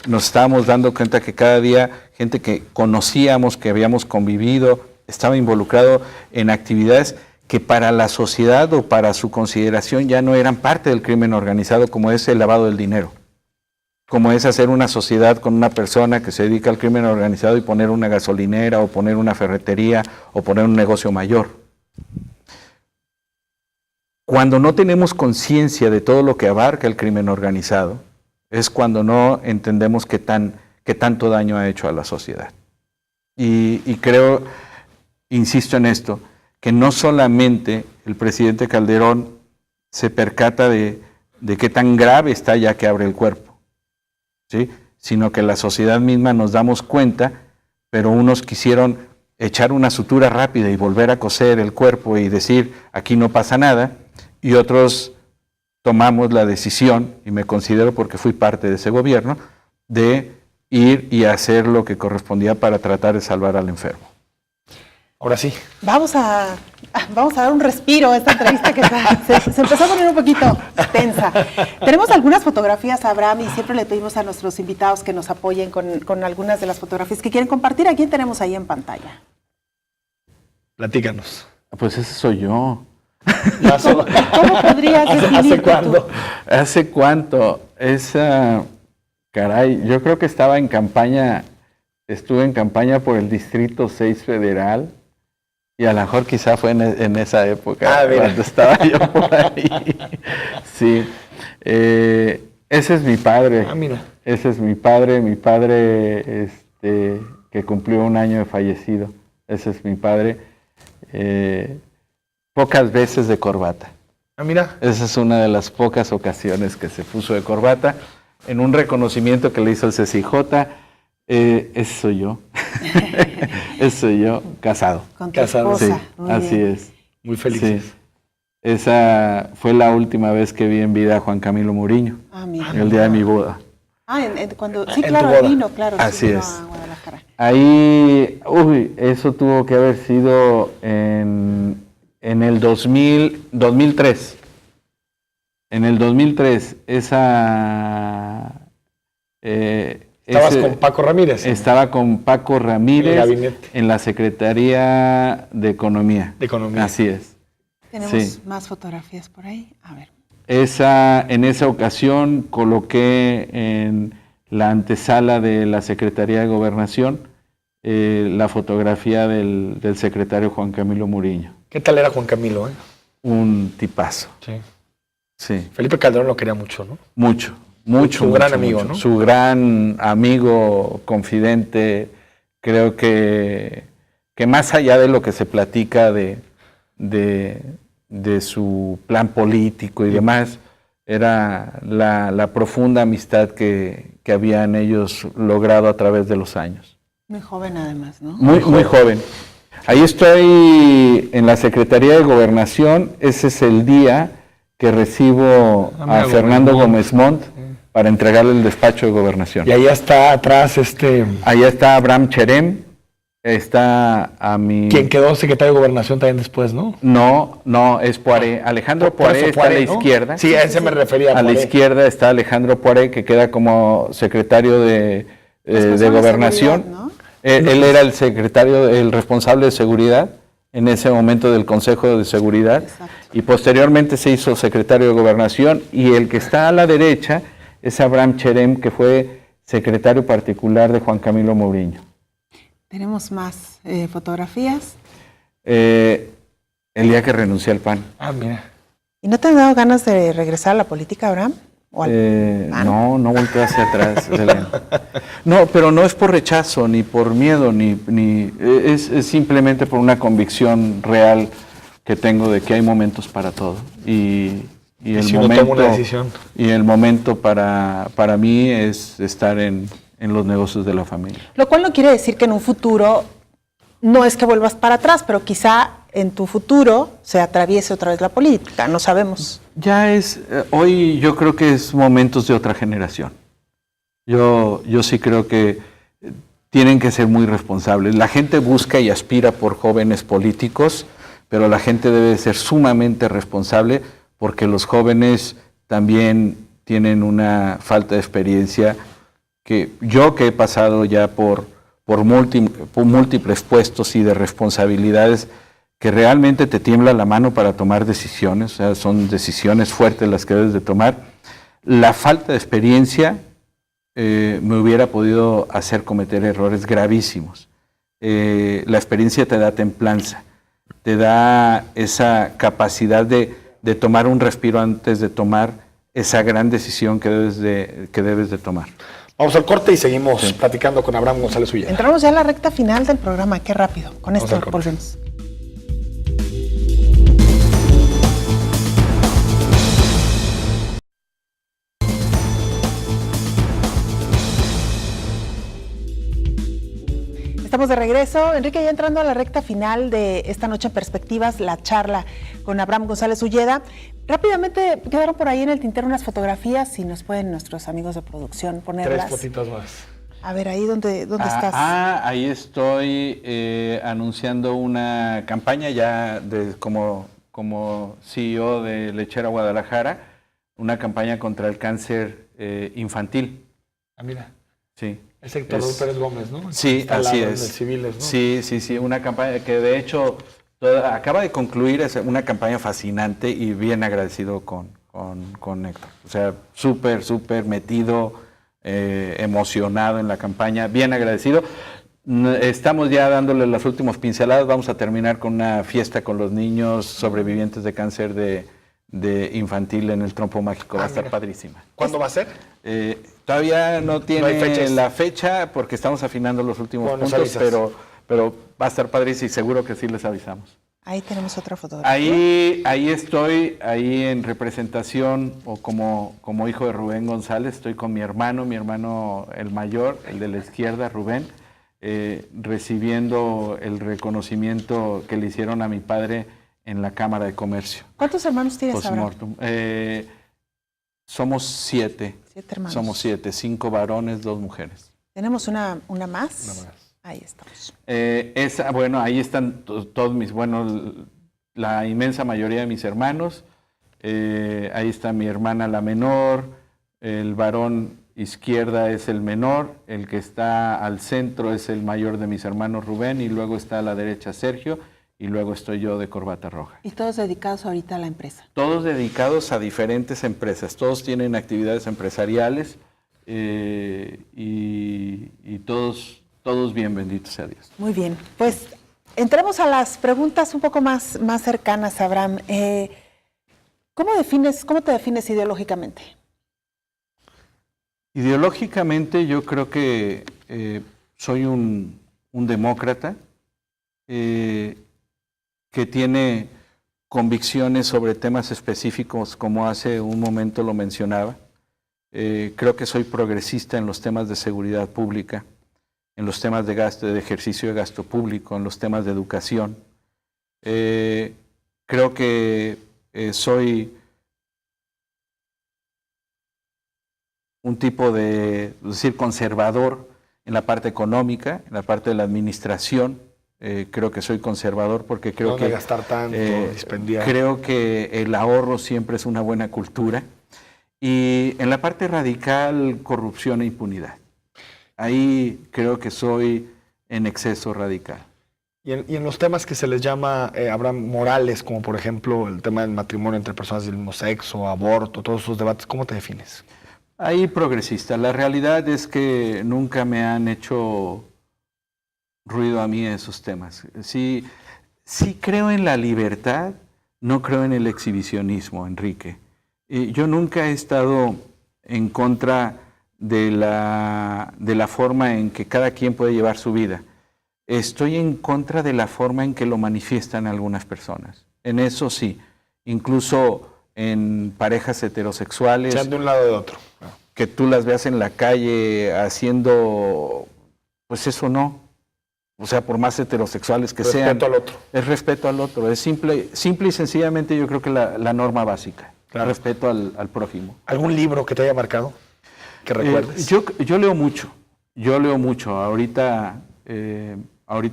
S4: nos estábamos dando cuenta que cada día gente que conocíamos, que habíamos convivido, estaba involucrado en actividades que para la sociedad o para su consideración ya no eran parte del crimen organizado, como es el lavado del dinero, como es hacer una sociedad con una persona que se dedica al crimen organizado y poner una gasolinera o poner una ferretería o poner un negocio mayor. Cuando no tenemos conciencia de todo lo que abarca el crimen organizado, es cuando no entendemos qué tanto daño ha hecho a la sociedad. Y creo, insisto en esto, que no solamente el presidente Calderón se percata de qué tan grave está ya que abre el cuerpo, ¿sí? Sino que la sociedad misma nos damos cuenta, pero unos quisieron echar una sutura rápida y volver a coser el cuerpo y decir, aquí no pasa nada, y otros tomamos la decisión, y me considero porque fui parte de ese gobierno, de ir y hacer lo que correspondía para tratar de salvar al enfermo.
S2: Ahora sí.
S1: Vamos a dar un respiro a esta entrevista que se empezó a poner un poquito tensa. Tenemos algunas fotografías, Abraham, y siempre le pedimos a nuestros invitados que nos apoyen con algunas de las fotografías que quieren compartir. ¿A quién tenemos ahí en pantalla?
S2: Platícanos.
S4: Pues ese soy yo.
S1: ¿Cómo podrías definirte
S2: ¿Hace cuándo?
S1: tú?
S4: ¿Hace cuánto? Caray, yo creo que estaba en campaña estuve en campaña por el Distrito 6 Federal, y a lo mejor quizá fue en esa época, cuando estaba yo por ahí. Sí. Ese es mi padre.
S2: Mira.
S4: Ese es mi padre que cumplió 1 año de fallecido. Ese es mi padre. Pocas veces de corbata.
S2: Mira.
S4: Esa es una de las pocas ocasiones que se puso de corbata. En un reconocimiento que le hizo el CCJ, ese soy yo. Ese soy yo, casado.
S1: Con tu esposa.
S4: Sí, así es.
S2: Muy felices.
S4: Sí. Esa fue la última vez que vi en vida a Juan Camilo Muriño.
S1: Mira.
S4: El día de mi boda.
S1: Sí, claro, vino, claro.
S4: Así
S1: vino
S4: es.
S1: a Guadalajara.
S4: Ahí, eso tuvo que haber sido en el 2003. En el 2003,
S2: ¿Estabas con Paco Ramírez?
S4: Estaba con Paco Ramírez
S2: el gabinete.
S4: En la Secretaría de Economía.
S2: De Economía.
S4: Así es.
S1: Tenemos más fotografías por ahí. A ver.
S4: En esa ocasión coloqué en la antesala de la Secretaría de Gobernación la fotografía del secretario Juan Camilo Muriño.
S2: ¿Qué tal era Juan Camilo?
S4: Un tipazo.
S2: Sí.
S4: Sí.
S2: Felipe Calderón lo quería mucho, ¿no?
S4: Mucho.
S2: Su gran amigo, ¿no?
S4: Su gran amigo, confidente. Creo que más allá de lo que se platica de su plan político y demás, era la profunda amistad que habían ellos logrado a través de los años.
S1: Muy joven además, ¿no?
S4: Muy joven. Ahí estoy en la Secretaría de Gobernación. Ese es el día que recibo a Fernando Gómez Montt para entregarle el despacho de Gobernación.
S2: Y ahí está atrás
S4: Allá está Abraham Cherem. Está a mi...
S2: Quien quedó secretario de Gobernación también después, ¿no?
S4: No, es Poiré. Alejandro Poiré está a la izquierda.
S2: Sí, a ese me refería.
S4: A la izquierda está Alejandro Poiré, que queda como secretario de Gobernación.
S1: ¿No?
S4: Él era el secretario, el responsable de seguridad en ese momento del Consejo de Seguridad.
S1: Exacto.
S4: Y posteriormente se hizo secretario de Gobernación, y el que está a la derecha es Abraham Cherem, que fue secretario particular de Juan Camilo Muriño.
S1: Tenemos más fotografías.
S4: El día que renuncié al PAN.
S2: Mira.
S1: ¿Y no te han dado ganas de regresar a la política, Abraham?
S4: No volteo hacia atrás. No, pero no es por rechazo, ni por miedo, es simplemente por una convicción real que tengo de que hay momentos para todo. Y el momento para mí es estar en los negocios de la familia.
S1: Lo cual no quiere decir que en un futuro no es que vuelvas para atrás, pero quizá en tu futuro se atraviese otra vez la política, no sabemos.
S4: Hoy yo creo que es momentos de otra generación. Yo sí creo que tienen que ser muy responsables. La gente busca y aspira por jóvenes políticos, pero la gente debe ser sumamente responsable, porque los jóvenes también tienen una falta de experiencia que he pasado ya por múltiples puestos y de responsabilidades, que realmente te tiembla la mano para tomar decisiones. O sea, son decisiones fuertes las que debes de tomar. La falta de experiencia me hubiera podido hacer cometer errores gravísimos. La experiencia te da templanza, te da esa capacidad de tomar un respiro antes de tomar esa gran decisión que debes de tomar.
S2: Vamos al corte y seguimos platicando con Abraham González Ulleda.
S1: Entramos ya a la recta final del programa, qué rápido. Con esto volvemos. Estamos de regreso. Enrique, ya entrando a la recta final de esta noche en Perspectivas, la charla con Abraham González Ulleda. Rápidamente quedaron por ahí en el tintero unas fotografías, si nos pueden nuestros amigos de producción ponerlas.
S2: 3 fotitos más.
S1: A ver, ahí ¿dónde estás?
S4: Ahí estoy anunciando una campaña ya como CEO de Lechera Guadalajara, una campaña contra el cáncer infantil.
S2: Mira.
S4: Sí.
S2: Es Héctor Pérez Gómez, ¿no?
S4: Sí, así es.
S2: Civiles, ¿no?
S4: Sí, una campaña que de hecho acaba de concluir, es una campaña fascinante, y bien agradecido con Héctor. O sea, súper metido, emocionado en la campaña, bien agradecido. Estamos ya dándole las últimas pinceladas. Vamos a terminar con una fiesta con los niños sobrevivientes de cáncer de infantil en el Trompo Mágico. Va a estar padrísima.
S2: ¿Cuándo va a ser?
S4: Todavía no tiene
S2: hay fechas.
S4: la fecha porque estamos afinando los últimos
S2: Bueno, nos
S4: puntos,
S2: avisas.
S4: pero va a estar padrísimo y seguro que sí les avisamos.
S1: Ahí tenemos otra fotografía.
S4: Ahí estoy, ahí en representación o como hijo de Rubén González, estoy con mi hermano el mayor, el de la izquierda, Rubén, recibiendo el reconocimiento que le hicieron a mi padre en la Cámara de Comercio.
S1: ¿Cuántos hermanos tienes, Abraham?
S4: Postmortem. Somos 7.
S1: 7 hermanos.
S4: Somos 7, 5 varones, 2 mujeres.
S1: ¿Tenemos una más?
S2: Una más.
S1: Ahí estamos.
S4: Bueno, ahí están todos la inmensa mayoría de mis hermanos. Ahí está mi hermana la menor, el varón izquierda es el menor, el que está al centro es el mayor de mis hermanos Rubén, y luego está a la derecha Sergio, y luego estoy yo de corbata roja.
S1: Y todos dedicados ahorita a la empresa.
S4: Todos dedicados a diferentes empresas, todos tienen actividades empresariales y todos bien, bendito sea Dios.
S1: Muy bien, pues entremos a las preguntas un poco más cercanas, Abraham. ¿Cómo te defines ideológicamente?
S4: Ideológicamente yo creo que soy un demócrata que tiene convicciones sobre temas específicos, como hace un momento lo mencionaba. Creo que soy progresista en los temas de seguridad pública, en los temas de gasto, de ejercicio de gasto público, en los temas de educación. Creo que soy un tipo de, conservador en la parte económica, en la parte de la administración. Creo que soy conservador porque creo que
S2: gastar tanto, dispendiar.
S4: Creo que el ahorro siempre es una buena cultura. Y en la parte radical, corrupción e impunidad. Ahí creo que soy en exceso radical.
S2: Y en los temas que se les llama, Abraham, morales, como por ejemplo el tema del matrimonio entre personas del mismo sexo, aborto, todos esos debates, ¿cómo te defines?
S4: Ahí progresista. La realidad es que nunca me han hecho ruido a mí esos temas. Sí creo en la libertad, no creo en el exhibicionismo, Enrique. Yo nunca he estado en contra de la forma en que cada quien puede llevar su vida. Estoy en contra de la forma en que lo manifiestan algunas personas. En eso sí, incluso en parejas heterosexuales.
S2: Sean de un lado o de otro.
S4: Que tú las veas en la calle haciendo, pues eso no. O sea, por más heterosexuales que sean.
S2: Respeto al otro.
S4: Es respeto al otro. Es simple y sencillamente yo creo que la norma básica.
S2: Claro.
S4: Respeto al prójimo.
S2: ¿Algún libro que te haya marcado? Que recuerdes.
S4: Yo leo mucho. Ahorita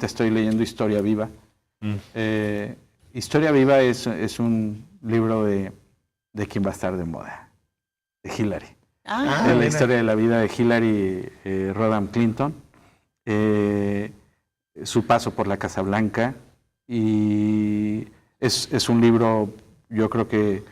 S4: estoy leyendo Historia Viva. Historia Viva es un libro de quién va a estar de moda. De Hillary.
S1: Ah,
S4: La historia de la vida de Hillary Rodham Clinton. Su paso por la Casa Blanca. Y es un libro, yo creo que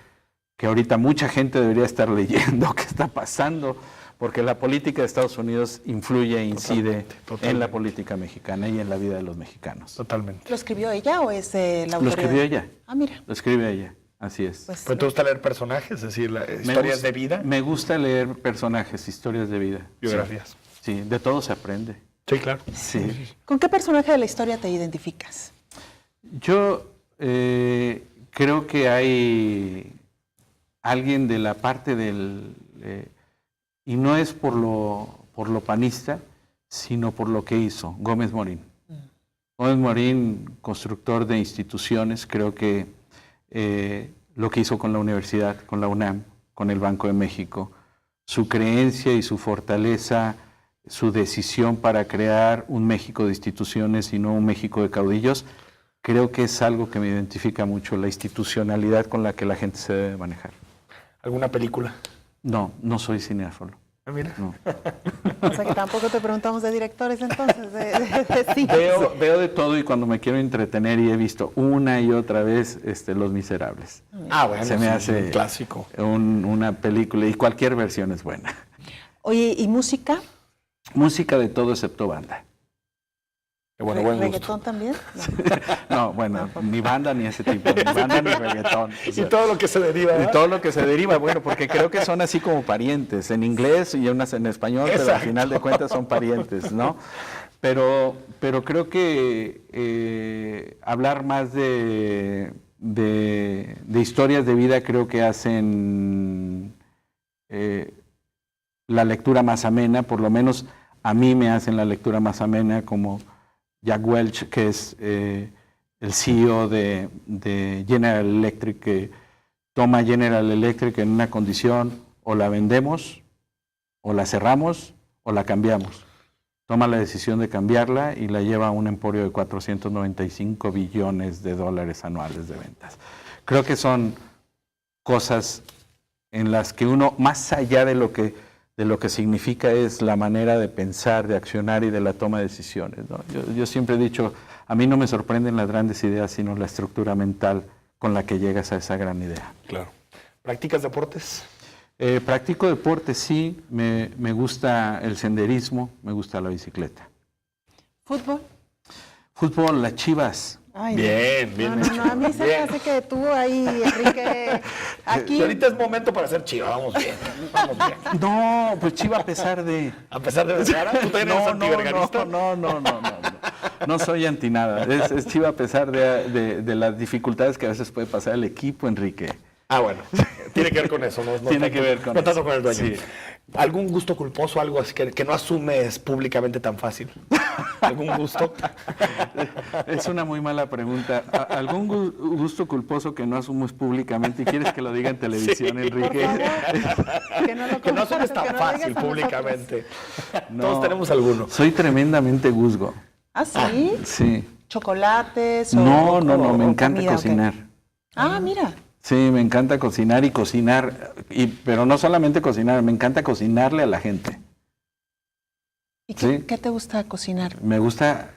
S4: ahorita mucha gente debería estar leyendo qué está pasando, porque la política de Estados Unidos influye e incide totalmente en la política mexicana y en la vida de los mexicanos.
S2: Totalmente.
S1: ¿Lo escribió ella o es la autoría?
S4: Lo escribió ella.
S1: Ah, mira.
S4: Lo escribe ella, así es.
S1: Pues,
S2: ¿Pero te gusta leer personajes? Es decir, historias de vida.
S4: Me gusta leer personajes, historias de vida.
S2: Biografías.
S4: Sí, de todo se aprende.
S2: Sí, claro.
S4: Sí.
S1: ¿Con qué personaje de la historia te identificas?
S4: Yo creo que hay alguien de la parte del... y no es por lo panista, sino por lo que hizo, Gómez Morín. Gómez Morín, constructor de instituciones, creo que lo que hizo con la universidad, con la UNAM, con el Banco de México, su creencia y su fortaleza, su decisión para crear un México de instituciones y no un México de caudillos, creo que es algo que me identifica mucho, la institucionalidad con la que la gente se debe manejar.
S2: ¿Alguna película?
S4: No soy cinéfilo.
S2: Ah, mira.
S4: No.
S1: O sea que tampoco te preguntamos de directores entonces, de cine.
S4: Veo de todo y cuando me quiero entretener y he visto una y otra vez Los Miserables.
S2: Ah, bueno,
S4: se me hace
S2: un clásico.
S4: Una película y cualquier versión es buena.
S1: Oye, ¿y música?
S4: Música de todo excepto banda.
S2: Qué bueno, buen gusto.
S1: ¿Reggaetón también? No.
S4: No, bueno, ni banda ni ese tipo, ni banda ni reggaetón. O
S2: Y
S4: sea,
S2: todo lo que se deriva,
S4: y
S2: ¿verdad?
S4: todo lo que se deriva, bueno, porque creo que son así como parientes, en inglés y unas en español, pero al
S2: Exacto.
S4: final de cuentas son parientes, ¿no? Pero creo que hablar más de historias de vida creo que hacen la lectura más amena, por lo menos a mí me hacen la lectura más amena, como Jack Welch, que es el CEO de General Electric, que toma General Electric en una condición: o la vendemos, o la cerramos, o la cambiamos. Toma la decisión de cambiarla y la lleva a un emporio de 495 billones de dólares anuales de ventas. Creo que son cosas en las que uno, más allá de lo que significa, es la manera de pensar, de accionar y de la toma de decisiones, ¿no? Yo siempre he dicho, a mí no me sorprenden las grandes ideas, sino la estructura mental con la que llegas a esa gran idea.
S2: Claro. ¿Practicas deportes?
S4: Practico deporte, sí, me gusta el senderismo, me gusta la bicicleta.
S1: ¿Fútbol?
S4: Fútbol, las Chivas.
S1: Ay,
S2: Bien,
S1: no.
S2: bien.
S1: No, a mí se me
S2: Bien.
S1: hace que tú ahí, Enrique, aquí...
S2: Y ahorita es momento para hacer Chiva, vamos bien, vamos bien.
S4: No, pues Chiva a pesar de...
S2: A pesar de Vergara, ¿tú también eres antivergarista?
S4: No soy anti nada. Es Chiva a pesar de las dificultades que a veces puede pasar el equipo, Enrique.
S2: Ah, bueno, tiene que ver con eso. No
S4: Tiene que ver con
S2: no tanto
S4: eso.
S2: con el dueño.
S4: Sí.
S2: ¿Algún gusto culposo, algo así que no asumes públicamente tan fácil? ¿Algún gusto?
S4: Es una muy mala pregunta. ¿Algún gusto culposo que no asumes públicamente y quieres que lo diga en televisión,
S2: Sí,
S4: Enrique?
S1: Que no lo
S2: Que no asumes
S1: compartas,
S2: tan
S1: que no lo
S2: fácil
S1: digas a nosotros.
S2: públicamente.
S4: No.
S2: Todos tenemos alguno.
S4: Soy tremendamente guzgo.
S1: ¿Ah, sí?
S4: Sí.
S1: ¿Chocolates o
S4: No,
S1: o
S4: me encanta
S1: comida, o qué?
S4: cocinar.
S1: Ah, mira.
S4: Sí, me encanta cocinar, pero no solamente cocinar, me encanta cocinarle a la gente.
S1: ¿Y qué,
S4: Sí.
S1: qué te gusta cocinar?
S4: Me gusta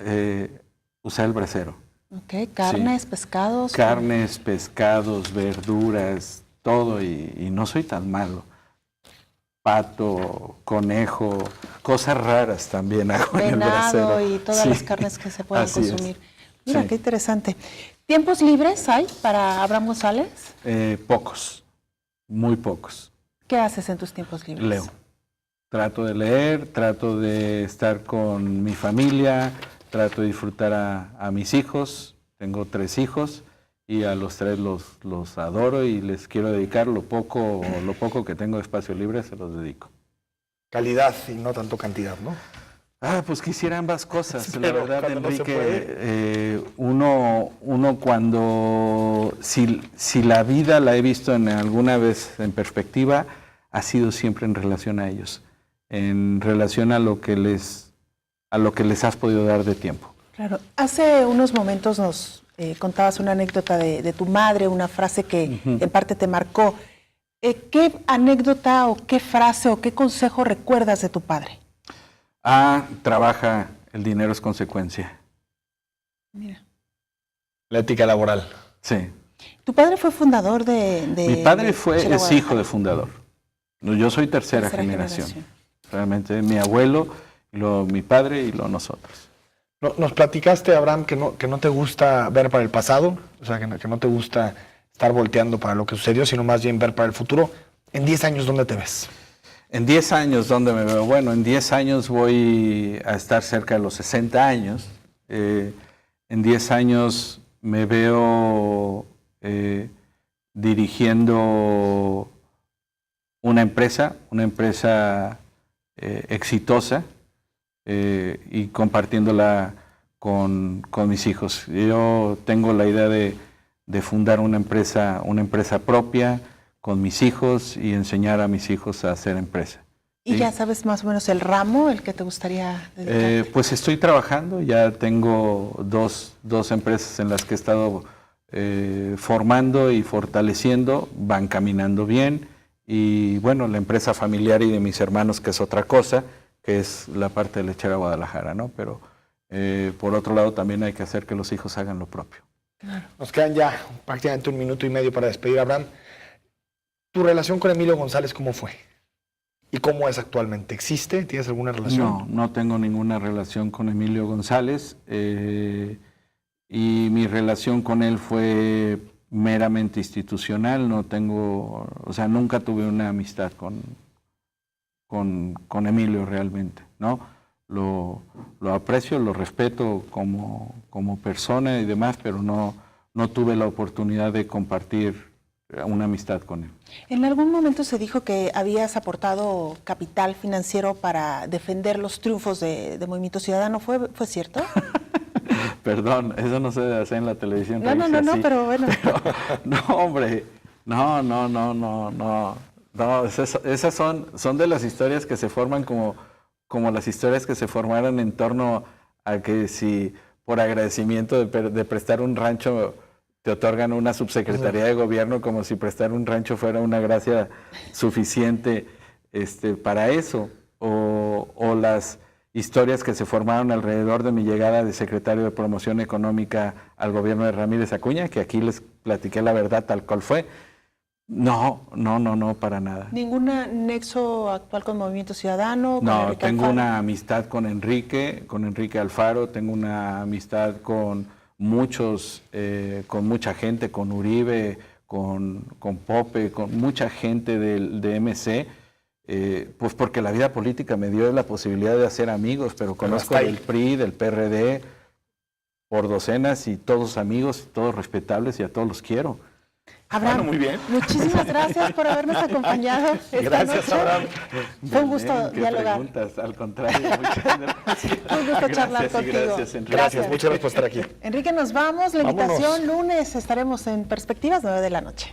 S4: usar el brasero.
S1: Okay, carnes, pescados.
S4: Carnes, pescados, verduras, todo, y no soy tan malo. Pato, conejo, cosas raras también hago en el brasero.
S1: Venado y todas
S4: Sí.
S1: las carnes que se puedan
S4: Así es.
S1: consumir. Mira,
S4: Sí.
S1: qué interesante. ¿Tiempos libres hay para Abraham González?
S4: Pocos, muy pocos.
S1: ¿Qué haces en tus tiempos libres?
S4: Leo. Trato de leer, trato de estar con mi familia, trato de disfrutar a mis hijos. Tengo 3 hijos y a los 3 los adoro y les quiero dedicar lo poco que tengo de espacio libre, se los dedico.
S2: Calidad y no tanto cantidad, ¿no?
S4: Pues quisiera ambas cosas, la
S2: Pero
S4: verdad,
S2: cuando no se
S4: Enrique. Uno cuando, si la vida la he visto alguna vez en perspectiva, ha sido siempre en relación a ellos, en relación a lo que les has podido dar de tiempo.
S1: Claro. Hace unos momentos nos contabas una anécdota de tu madre, una frase que en parte te marcó. ¿Qué anécdota o qué frase o qué consejo recuerdas de tu padre?
S4: Trabaja, el dinero es consecuencia.
S1: Mira.
S2: La ética laboral.
S4: Sí.
S1: Tu padre fue fundador
S4: Mi padre
S1: de Chela
S4: es hijo
S1: Guadalajara.
S4: de fundador. No, yo soy tercera generación. Realmente, mi abuelo, y luego mi padre y luego nosotros.
S2: Nos platicaste, Abraham, que no te gusta ver para el pasado, o sea, que no te gusta estar volteando para lo que sucedió, sino más bien ver para el futuro. En 10 años, ¿dónde te ves?
S4: En 10 años, ¿dónde me veo? Bueno, en 10 años voy a estar cerca de los 60 años. En 10 años me veo dirigiendo una empresa exitosa y compartiéndola con mis hijos. Yo tengo la idea de fundar una empresa propia con mis hijos y enseñar a mis hijos a hacer empresa.
S1: ¿Y
S4: ¿Sí?
S1: ya sabes más o menos el ramo el que te gustaría dedicarte?
S4: Pues estoy trabajando, ya tengo dos empresas en las que he estado formando y fortaleciendo, van caminando bien, y bueno, la empresa familiar y de mis hermanos, que es otra cosa, que es la parte de Lechera Guadalajara, ¿no? Pero por otro lado también hay que hacer que los hijos hagan lo propio.
S2: Nos quedan ya prácticamente 1 minuto y medio para despedir, Abraham. ¿Tu relación con Emilio González cómo fue? ¿Y cómo es actualmente? ¿Existe? ¿Tienes alguna relación?
S4: No, no tengo ninguna relación con Emilio González y mi relación con él fue meramente institucional. No tengo, o sea, nunca tuve una amistad con Emilio realmente, ¿no? Lo aprecio, lo respeto como persona y demás, pero no tuve la oportunidad de compartir una amistad con él.
S1: En algún momento se dijo que habías aportado capital financiero para defender los triunfos de Movimiento Ciudadano. ¿Fue cierto?
S4: Perdón, eso no se debe hacer en la televisión.
S1: No, pero bueno.
S4: No, hombre, no. Esas son de las historias que se forman como las historias que se formaron en torno a que si por agradecimiento de prestar un rancho te otorgan una subsecretaría de gobierno, como si prestar un rancho fuera una gracia suficiente para eso, o las historias que se formaron alrededor de mi llegada de secretario de Promoción Económica al gobierno de Ramírez Acuña, que aquí les platiqué la verdad tal cual fue. No, para nada.
S1: ¿Ningún nexo actual con Movimiento Ciudadano?
S4: No, tengo una amistad con Enrique Alfaro, tengo una amistad con mucha gente, con Uribe, con Pope, con mucha gente de MC, pues porque la vida política me dio la posibilidad de hacer amigos, pero conozco del PRI, del PRD, por docenas y todos amigos, todos respetables y a todos los quiero.
S1: Abraham,
S2: bueno, muy bien.
S1: Muchísimas gracias por habernos acompañado esta
S2: Gracias,
S1: noche.
S2: Abraham.
S1: Fue un gusto
S4: ¿Qué
S1: dialogar.
S4: preguntas? Al contrario, muchas gracias.
S1: Fue un gusto charlar contigo.
S4: Gracias, Enrique.
S2: Gracias, muchas gracias por estar aquí.
S1: Enrique, nos vamos. La
S2: Vámonos.
S1: invitación lunes estaremos en Perspectivas 9 de la noche.